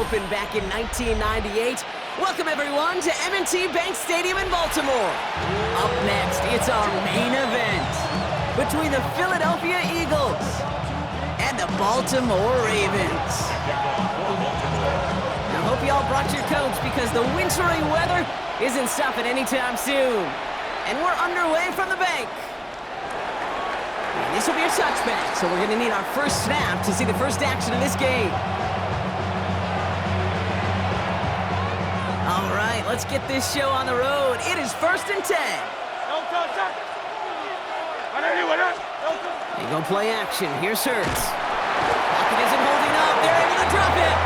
opened back in 1998. Welcome, everyone, to M&T Bank Stadium in Baltimore. Up next, it's our main event between the Philadelphia Eagles and the Baltimore Ravens. I hope you all brought your coats because the wintry weather isn't stopping anytime soon. And we're underway from the bank. And this will be a touchback, so we're going to need our first snap to see the first action of this game. All right, let's get this show on the road. It is 1st and 10. They go play action. Here's Hurts. Pocket isn't holding up. They're able to drop it.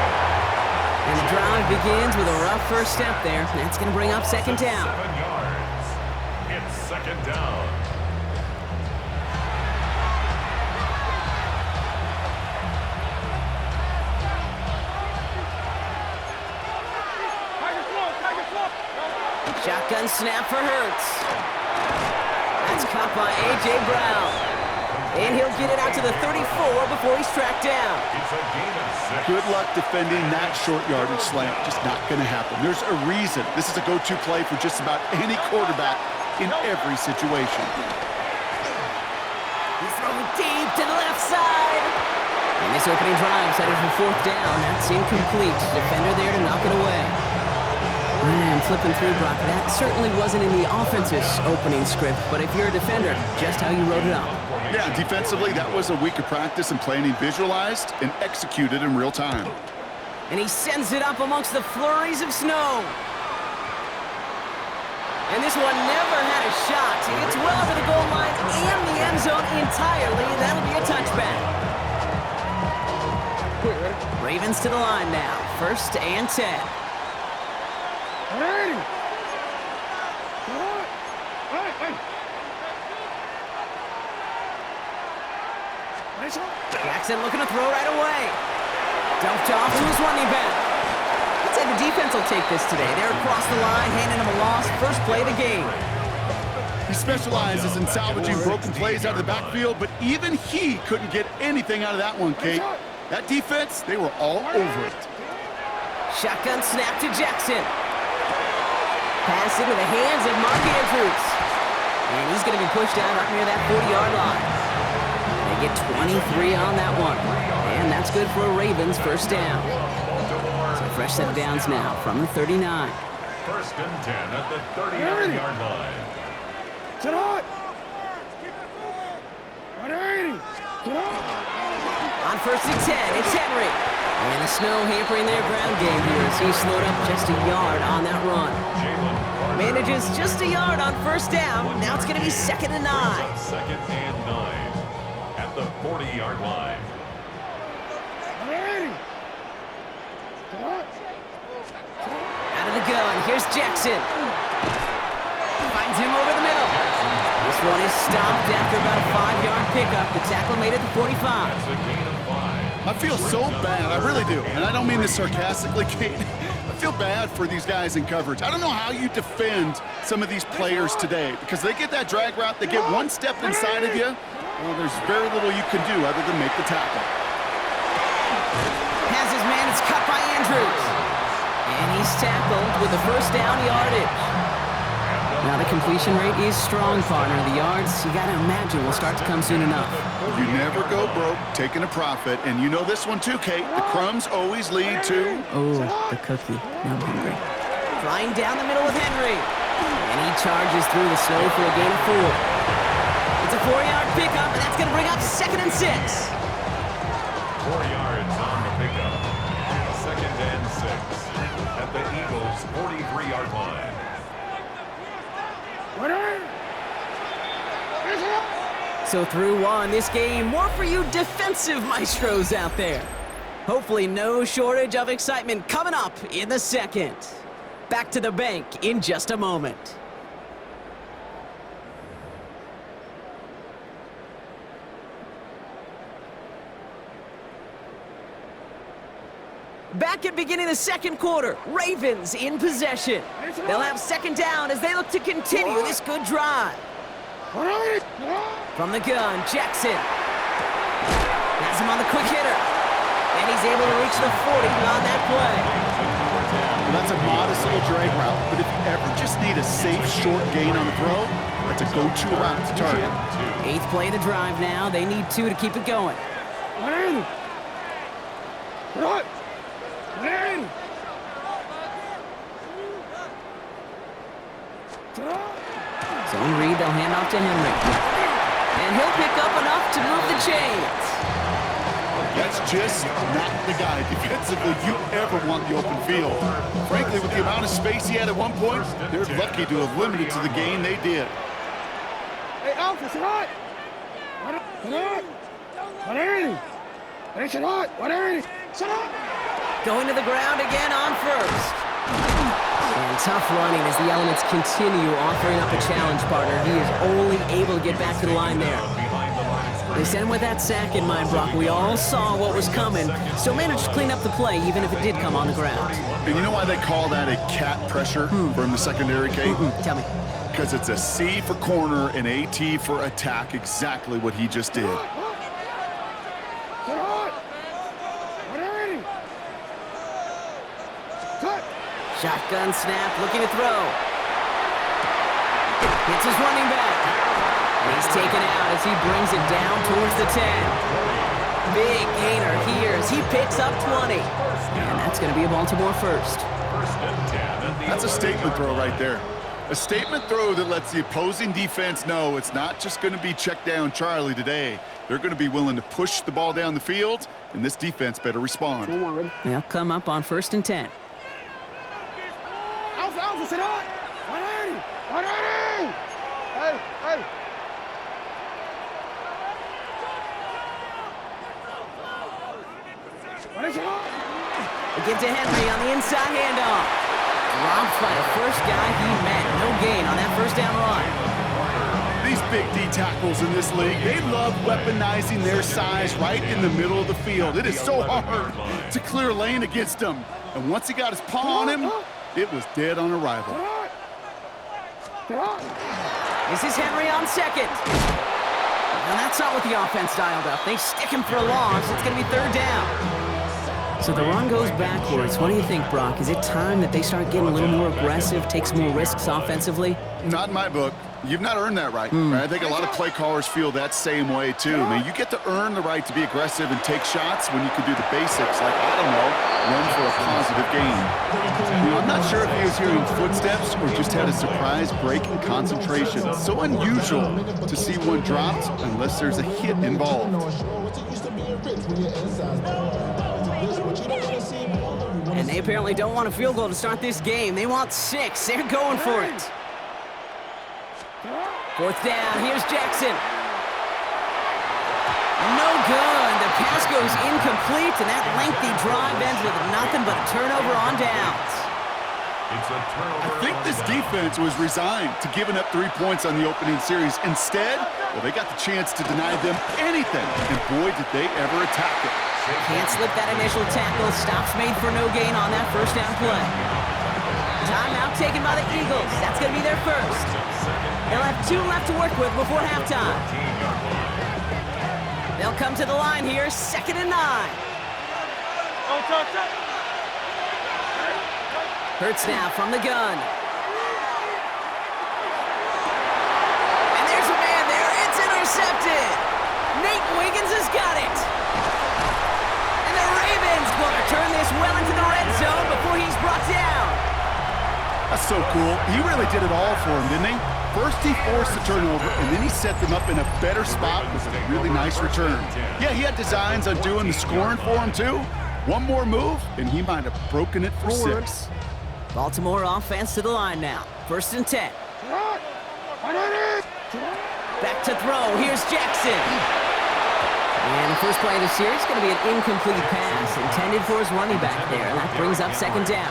And the drive begins with a rough first step there. That's going to bring up 2nd down. 7 yards. It's 2nd down. Shotgun snap for Hurts. That's caught by A.J. Brown. And he'll get it out to the 34 before he's tracked down. It's a gain of 6. Good luck defending that short yardage slant. Just not going to happen. There's a reason. This is a go-to play for just about any quarterback in every situation. He's throwing deep to the left side. And this opening drive's headed for 4th down. That's incomplete. Defender there to knock it away. And flipping through, Brock, that certainly wasn't in the offense's opening script, but if you're a defender, just how you wrote it up. Yeah, defensively, that was a week of practice and planning visualized and executed in real time. And he sends it up amongst the flurries of snow. And this one never had a shot. It's well over the goal line and the end zone entirely. That'll be a touchback. Ravens to the line now. 1st and 10. Jackson looking to throw right away. Dumped off to his running back. I'd say the defense will take this today. They're across the line, handing him a loss. First play of the game. He specializes in salvaging broken plays out of the backfield, but even he couldn't get anything out of that one, Kate. That defense, they were all over it. Shotgun snap to Jackson. Pass into the hands of Mark Andrews. And he's going to be pushed out up near that 40-yard line. They get 23 on that one. And that's good for a Ravens first down. So fresh set of downs now from the 39. 1st and 10 at the 30-yard line. On 1st and 10, it's Henry. And the snow hampering their ground game here as he slowed up just a yard on that run. Manages just a yard on 1st down. Now it's going to be 2nd and 9. 2nd and 9 at the 40-yard line. Out of the gun, here's Jackson. Finds him over the middle. This one is stopped after about a 5-yard pickup. The tackle made it to 45. That's a gain of 5. I feel so bad, I really do. And I don't mean this sarcastically, Kate. I feel bad for these guys in coverage. I don't know how you defend some of these players today because they get that drag route, they get one step inside of you. Well, there's very little you can do other than make the tackle. Has his man, it's cut by Andrews. And he's tackled with the 1st down yardage. Now the completion rate is strong, partner. The yards, you got to imagine, will start to come soon enough. You never go broke taking a profit. And you know this one too, Kate. The crumbs always lead to... Oh, the cookie. Now I'm hungry. Flying down the middle with Henry. And he charges through the snow for a gain of 4. It's a 4-yard pickup, and that's going to bring up 2nd and 6. 4 yards on the pickup. 2nd and 6 at the Eagles' 43-yard line. So through one, this game, more for you defensive maestros out there. Hopefully no shortage of excitement coming up in the 2nd. Back to the bank in just a moment. Back at beginning of the 2nd quarter, Ravens in possession. They'll have 2nd down as they look to continue this good drive. From the gun, Jackson. Has him on the quick hitter. And he's able to reach the 40 on that play. modest little drag route, but if you ever just need a safe, short gain on the throw, that's a go-to route to target. 8th play of the drive now. They need 2 to keep it going. Zone read, they'll hand off to Henry. And he'll pick up enough to move the chains. That's just not the guy defensively you ever want the open field. Frankly, with the amount of space he had at one point, they're lucky to have limited to the gain they did. Hey, Alpha, Sarat! Going to the ground again on first. And tough running as the Elements continue offering up a challenge partner. He is only able to get back to the line there. They sent him with that sack in mind, Brock. We all saw what was coming. Still managed to clean up the play, even if it did come on the ground. And you know why they call that a cat pressure from the secondary, Kate? Tell me. Because it's a C for corner and a T for attack, exactly what he just did. Shotgun snap, looking to throw. Hits his running back. He's taken out as he brings it down towards the 10. Big gainer here as he picks up 20. And that's going to be a Baltimore first. That's a statement throw right there. A statement throw that lets the opposing defense know it's not just going to be check down Charlie today. They're going to be willing to push the ball down the field, and this defense better respond. They'll come up on 1st and 10. Alpha, sit on! 180! 180! Hey, hey! They give to Henry on the inside handoff. Dropped by the first guy he met. No gain on that first down run. These big D tackles in this league, they love weaponizing their size right in the middle of the field. It is so hard to clear a lane against them. And once he got his paw on him, it was dead on arrival. This is Henry on 2nd. And that's not what the offense dialed up. They stick him for a loss. It's going to be 3rd down. So the run goes backwards. What do you think, Brock? Is it time that they start getting a little more aggressive, take some more risks offensively? Not in my book. You've not earned that right. I think a lot of play callers feel that same way, too. I mean, you get to earn the right to be aggressive and take shots when you can do the basics, like, I don't know, run for a positive gain. You know, I'm not sure if he was hearing footsteps or just had a surprise break in concentration. It's so unusual to see one dropped unless there's a hit involved. And they apparently don't want a field goal to start this game. They want 6. They're going for it. 4th down. Here's Jackson. No good. The pass goes incomplete, and that lengthy drive ends with nothing but a turnover on downs. I think this defense was resigned to giving up 3 points on the opening series. Instead, well, they got the chance to deny them anything, and boy, did they ever attack it. Can't slip that initial tackle. Stops made for no gain on that first down play. Timeout taken by the Eagles. That's going to be their first. They'll have 2 left to work with before halftime. They'll come to the line here, 2nd and 9. Hurts now from the gun. And there's a man there. It's intercepted. Nate Wiggins has got it. And the Ravens will return this well into the red zone before he's brought down. That's so cool. He really did it all for him, didn't he? First he forced the turnover, and then he set them up in a better spot with a really nice return. Yeah, he had designs on doing the scoring for him, too. One more move, and he might have broken it for 6. Baltimore offense to the line now. 1st and 10. Back to throw. Here's Jackson. And the first play of the series is going to be an incomplete pass intended for his running back there. And that brings up 2nd down.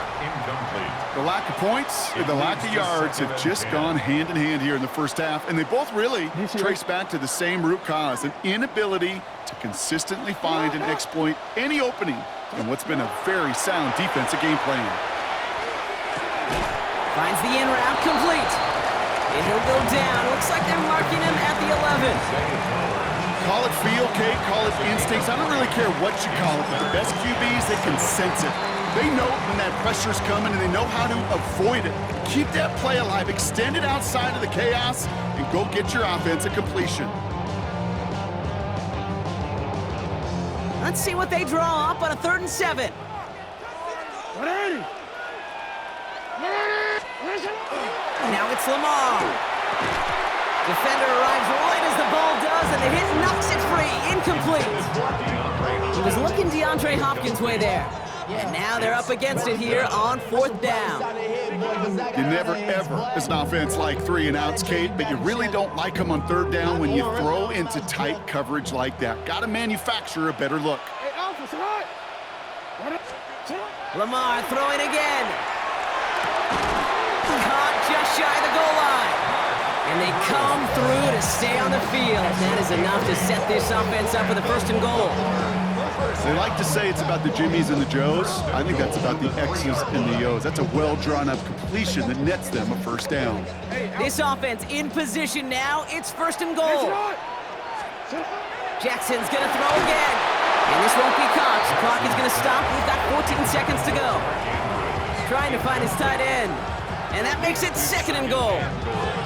The lack of points and the lack of yards have just gone hand in hand here in the first half. And they both really trace back to the same root cause, an inability to consistently find and exploit any opening in what's been a very sound defensive game plan. Finds the in route complete. And he'll go down. Looks like they're marking him at the 11. Call it feel, Kate, call it instincts. I don't really care what you call it, but the best QBs, they can sense it. They know when that pressure's coming, and they know how to avoid it. Keep that play alive, extend it outside of the chaos, and go get your offense a completion. Let's see what they draw up on a 3rd and 7. Now it's Lamar. Defender arrives right as the ball does, and the hit knocks it free. Incomplete. He was looking DeAndre Hopkins' way there. And now they're up against it here on 4th down. You never, ever, as an offense, like 3 and outs, Kate, but you really don't like them on 3rd down when you throw into tight coverage like that. Got to manufacture a better look. Lamar throwing again. Caught just shy of the goal line. And they come through to stay on the field. That is enough to set this offense up for the 1st and goal. They like to say it's about the Jimmies and the Joes. I think that's about the X's and the O's. That's a well-drawn-up completion that nets them a 1st down. This offense in position now. It's 1st and goal. Jackson's going to throw again. And this won't be caught. The clock is going to stop. We've got 14 seconds to go. Trying to find his tight end. And that makes it 2nd and goal.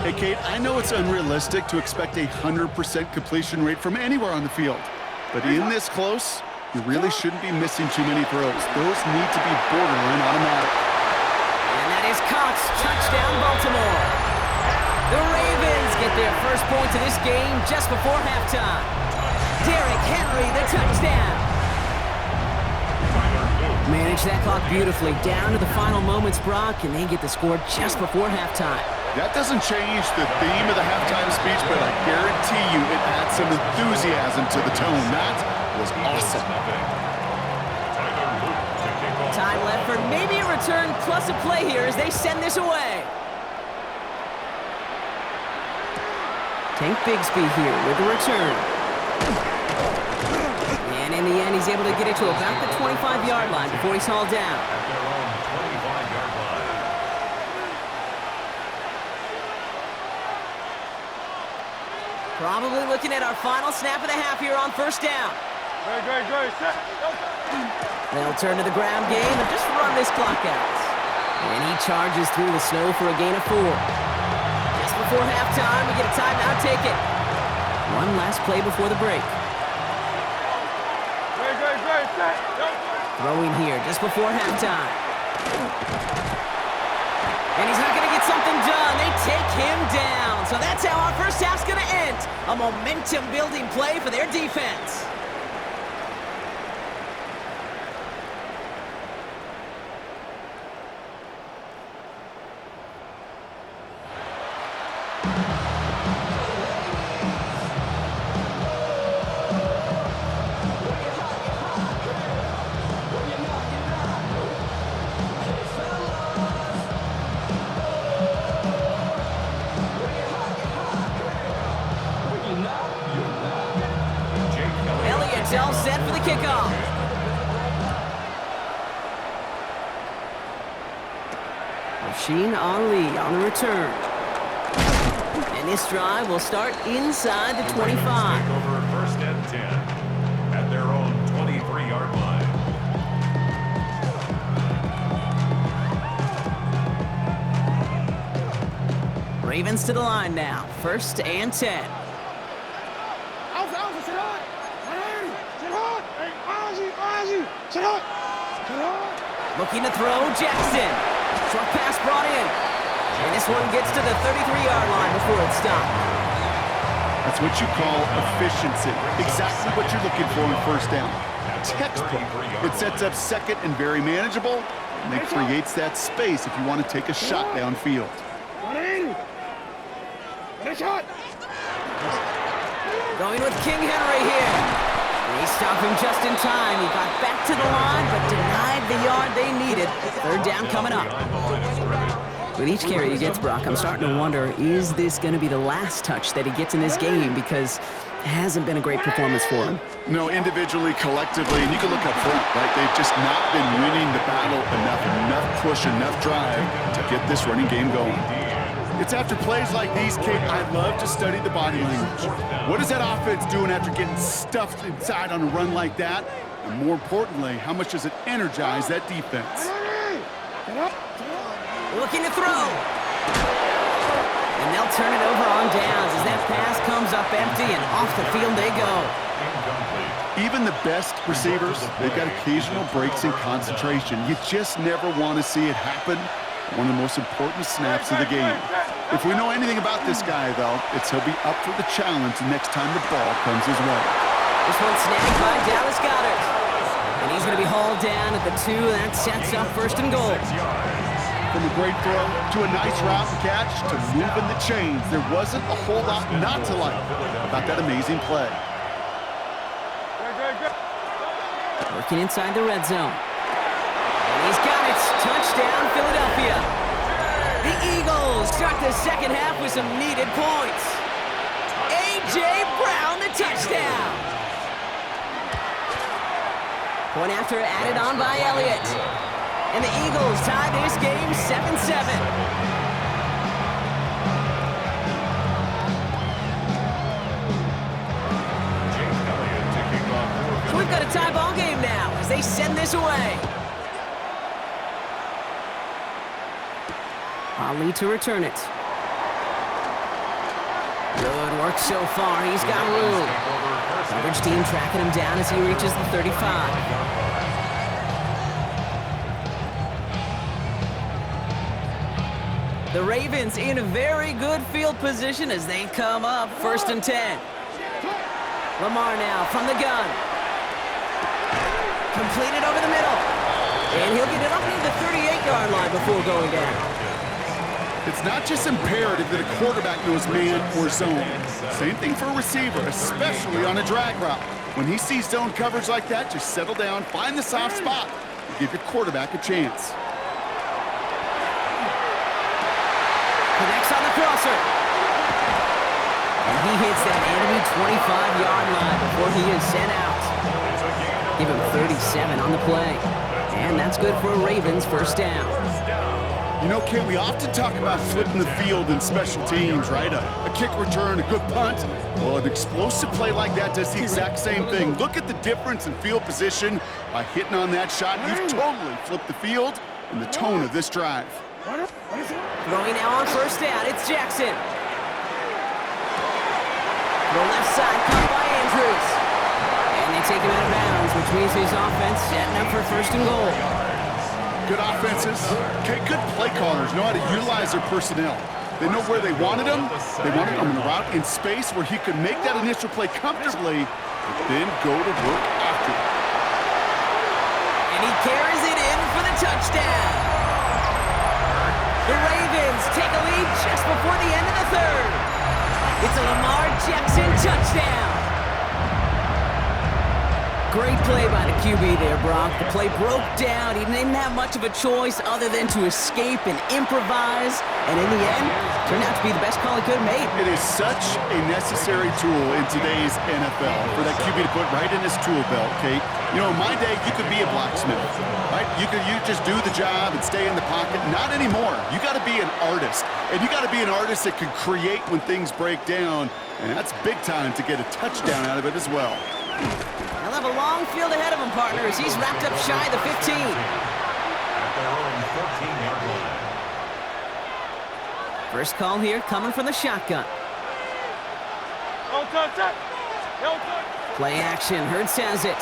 Hey, Kate, I know it's unrealistic to expect a 100% completion rate from anywhere on the field. But in this close, you really shouldn't be missing too many throws. Those need to be borderline automatic. And that is Cox. Touchdown, Baltimore. The Ravens get their first points of this game just before halftime. Derrick Henry, the touchdown. Manage that clock beautifully down to the final moments, Brock, and they get the score just before halftime. That doesn't change the theme of the halftime speech, but I guarantee you it adds some enthusiasm to the tone. That was awesome. Time left for maybe a return plus a play here as they send this away. Tank Bigsby here with the return. And in the end, he's able to get it to about the 25-yard line before he's hauled down. Probably looking at our final snap of the half here on 1st down. They'll turn to the ground game and just run this clock out. And he charges through the snow for a gain of 4. Just before halftime, we get a timeout ticket. One last play before the break. Throwing here just before halftime. And he's not going to get something done. They take him down. So that's how our first half's going to end. A momentum-building play for their defense. All set for the kickoff. Rasheen Ali on the return. And this drive will start inside the 25. Take over 1st and 10 at their own 23-yard line. Ravens to the line now. 1st and 10. Looking to throw, Jackson. Short pass brought in. And this one gets to the 33-yard line before it's stopped. That's what you call efficiency. Exactly what you're looking for in 1st down. Textbook. It sets up 2nd and very manageable, and it creates that space if you want to take a shot downfield. Going with King Henry here. They stopped him just in time. He got back to the line, but denied the yard they needed. 3rd down coming up. With each carry he gets, Brock, I'm starting to wonder, is this going to be the last touch that he gets in this game? Because it hasn't been a great performance for him. No, individually, collectively, and you can look up front, right? They've just not been winning the battle enough push, enough drive to get this running game going. It's after plays like these, Kate, I love to study the body language. What is that offense doing after getting stuffed inside on a run like that? And more importantly, how much does it energize that defense? Looking to throw. And they'll turn it over on downs as that pass comes up empty and off the field they go. Even the best receivers, they've got occasional breaks in concentration. You just never want to see it happen. One of the most important snaps of the game. If we know anything about this guy, though, it's he'll be up for the challenge the next time the ball comes his way. This one snagged by Dallas Goedert. And he's going to be hauled down at the 2. That sets up 1st and goal. From a great throw to a nice route and catch to moving the chains, there wasn't a whole lot not to like about that amazing play. Working inside the red zone. And he's got it. Touchdown, Philadelphia. The Eagles start the second half with some needed points. A.J. Brown, the touchdown. Point after added on by Elliott. And the Eagles tie this game 7-7. So we've got a tie ball game now as they send this away. Ali to return it. Good work so far. He's got room. Coverage team tracking him down as he reaches the 35. The Ravens in a very good field position as they come up 1st and 10. Lamar now from the gun. Completed over the middle. And he'll get it up near the 38-yard line before going down. It's not just imperative that a quarterback knows man or zone. Same thing for a receiver, especially on a drag route. When he sees zone coverage like that, just settle down, find the soft spot, and give your quarterback a chance. Connects on the crosser. And he hits that enemy 25-yard line before he is sent out. Give him 37 on the play. And that's good for a Ravens 1st down. You know, Kate, we often talk about flipping the field in special teams, right? A kick return, a good punt. Well, an explosive play like that does the exact same thing. Look at the difference in field position by hitting on that shot. You've totally flipped the field and the tone of this drive. Throwing now on 1st down, it's Jackson. The left side caught by Andrews. And they take him out of bounds, which means his offense setting up for 1st and goal. Good offenses. Okay, good play callers know how to utilize their personnel. They know where they wanted them. They wanted him in the route in space where he could make that initial play comfortably, but then go to work after it. And he carries it in for the touchdown. The Ravens take a lead just before the end of the 3rd. It's a Lamar Jackson touchdown. Great play by the QB there, Brock. The play broke down. He didn't have much of a choice other than to escape and improvise. And in the end, turned out to be the best call he could have made. It is such a necessary tool in today's NFL for that QB to put right in his tool belt, Kate. You know, in my day, you could be a blacksmith, right? You just do the job and stay in the pocket. Not anymore. You got to be an artist. And you got to be an artist that can create when things break down. And that's big time to get a touchdown out of it as well. He'll have a long field ahead of him, partners. He's wrapped up shy of the 15. First call here coming from the shotgun. Play action. Hurd says it.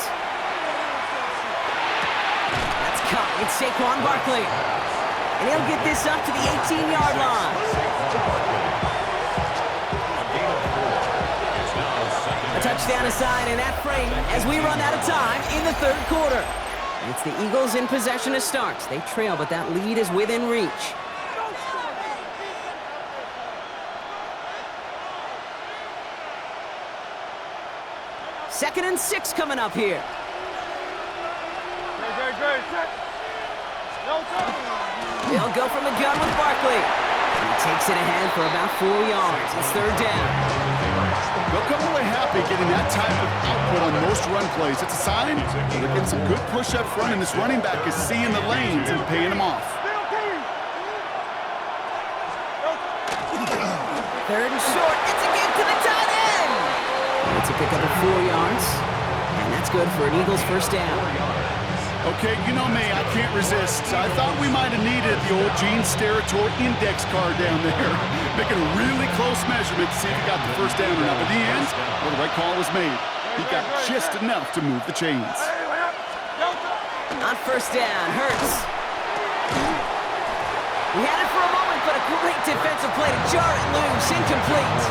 That's caught. It's Saquon Barkley. And he'll get this up to the 18-yard line. A touchdown aside in that frame as we run out of time in the 3rd quarter. It's the Eagles in possession to start. They trail, but that lead is within reach. Second and 6 coming up here. They'll go from the gun with Barkley. He takes it ahead for about 4 yards. It's 3rd down. They'll come away happy getting that type of output on most run plays. It's a sign that they're getting some good push up front, and this running back is seeing the lanes and paying them off. 3rd and short. It's a give to the tight end. It's a pickup of 4 yards. And that's good for an Eagles first down. Okay, you know me, I can't resist. I thought we might have needed the old Gene Steratore index card down there, making a really close measurement to see if he got the first down or not. But in the end, well, the right call was made. He got just enough to move the chains. On first down, Hurts. We had it for a moment, but a great defensive play to jar it loose, incomplete.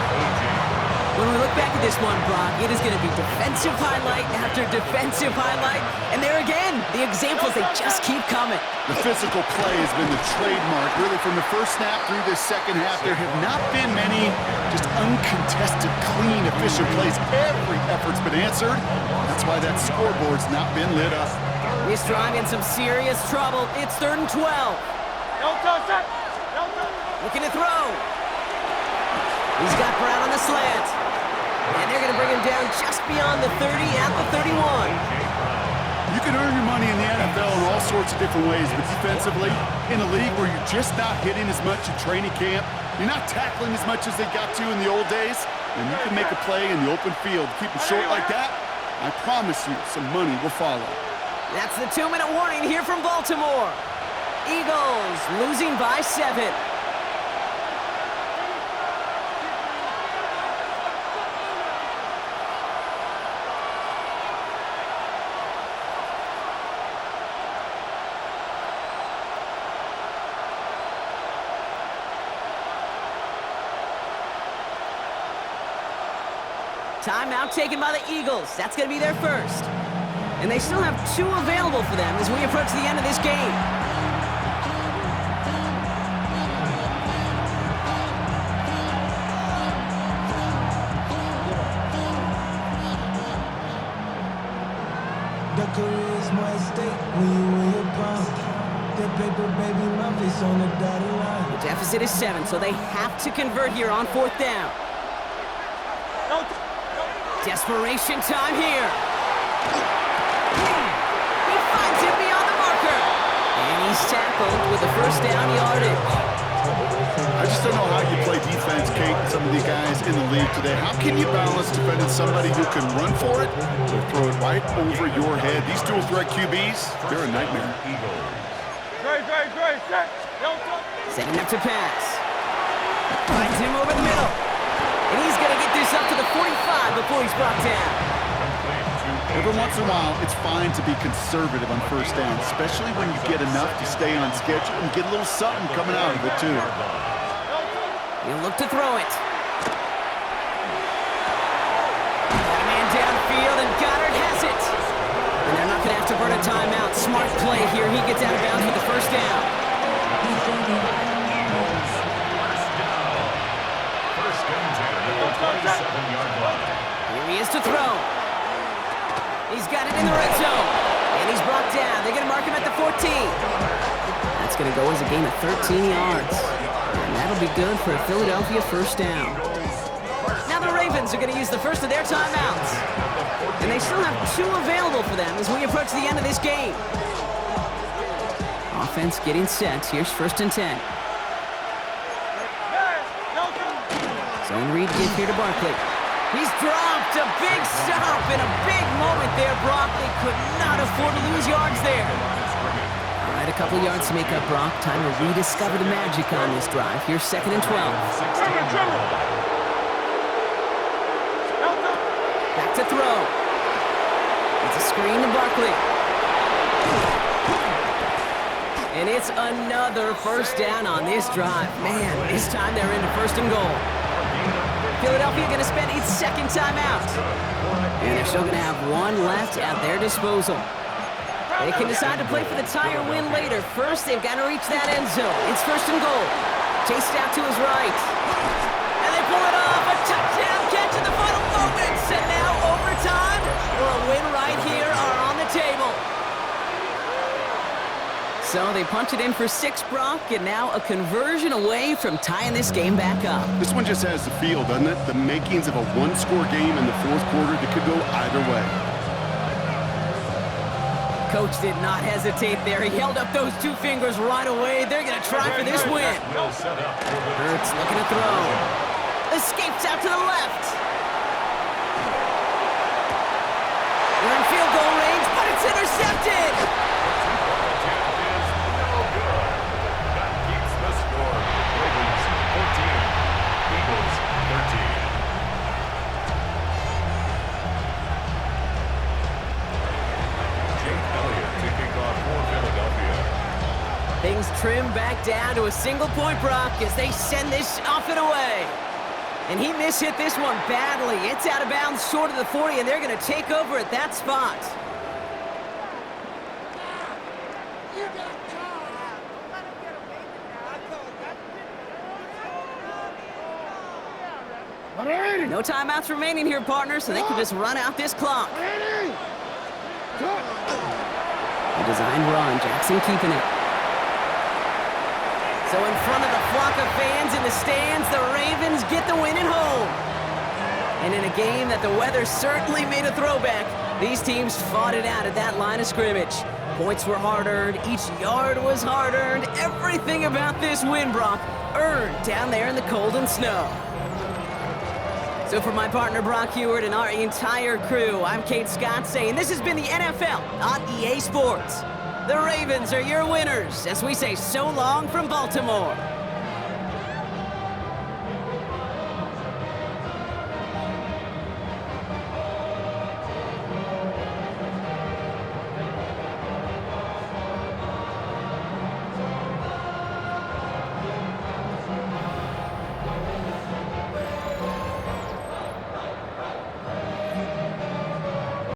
When we look back at this one, Brock, it is going to be defensive highlight after defensive highlight. And there again, the examples, they just keep coming. The physical play has been the trademark. Really, from the first snap through this second half, there have not been many just uncontested, clean, efficient plays. Every effort's been answered. That's why that scoreboard's not been lit up. This drive in some serious trouble. It's 3rd and 12. Looking to throw. He's got Brown on the slant. And they're going to bring him down just beyond the 30 at the 31. You can earn your money in the NFL in all sorts of different ways, but defensively, in a league where you're just not hitting as much at training camp, you're not tackling as much as they got to in the old days, and you can make a play in the open field. Keep it short like that, I promise you some money will follow. That's the 2-minute warning here from Baltimore. Eagles losing by 7. Timeout taken by the Eagles. That's going to be their first. And they still have 2 available for them as we approach the end of this game. The career's more at stake when you win your crown. The paper, baby, my face on the dotted line. The deficit is 7, so they have to convert here on 4th down. Desperation time here. He finds it beyond the marker. And he's tackled with the first down yardage. I just don't know how you play defense, Kate, and some of these guys in the league today. How can you balance defending somebody who can run for it or throw it right over your head? These dual threat QBs, they're a nightmare. Setting up to pass. Finds him over the middle. And he's going to get this up to the 45 before he's brought down. Every once in a while, it's fine to be conservative on first down, especially when you get enough to stay on schedule and get a little something coming out of it, too. He'll look to throw it. Got a man downfield, and Goddard has it. And they're not going to have to burn a timeout. Smart play here. He gets out of bounds with the first down. Here he is to throw. He's got it in the red zone. And he's brought down. They're going to mark him at the 14. That's going to go as a gain of 13 yards. And that'll be good for a Philadelphia first down. Now the Ravens are going to use the first of their timeouts. And they still have 2 available for them as we approach the end of this game. Offense getting set. Here's 1st and 10. Zone read give here to Barkley. He's dropped a big stop and a big moment there. Brock, they could not afford to lose yards there. All right, a couple yards to make up, Brock. Time to rediscover the magic on this drive. Here's 2nd and 12. Back to throw. It's a screen to Barkley. And it's another first down on this drive. Man, this time they're into 1st and goal. Philadelphia going to spend its 2nd timeout. And they're still going to have 1 left at their disposal. They can decide to play for the tie or win later. First, they've got to reach that end zone. It's 1st and goal. Chased out to his right. And they pull it off. A touchdown catch in the final moments. And now overtime or a win right here are on the table. So they punch it in for 6, Brock, and now a conversion away from tying this game back up. This one just has the feel, doesn't it? The makings of a 1-score game in the 4th quarter that could go either way. Coach did not hesitate there. He held up those 2 fingers right away. They're going to try for this win. Hurts looking to throw. Escapes out to the left. We're in field Jackson! Two-point attempt is no good. That keeps the score. Ravens 14, Eagles 13. Jake Elliott to kick off for Philadelphia. Things trim back down to a single point, Brock, as they send this off and away. And he mishit this one badly. It's out of bounds short of the 40, and they're going to take over at that spot. No timeouts remaining here, partner, so they can just run out this clock. The design run, Jackson keeping it. So in front of the flock of fans in the stands, the Ravens get the win at home. And in a game that the weather certainly made a throwback, these teams fought it out at that line of scrimmage. Points were hard-earned, each yard was hard-earned, everything about this win, Brock, earned down there in the cold and snow. So for my partner Brock Heward and our entire crew, I'm Kate Scott saying this has been the NFL on EA Sports. The Ravens are your winners as we say so long from Baltimore.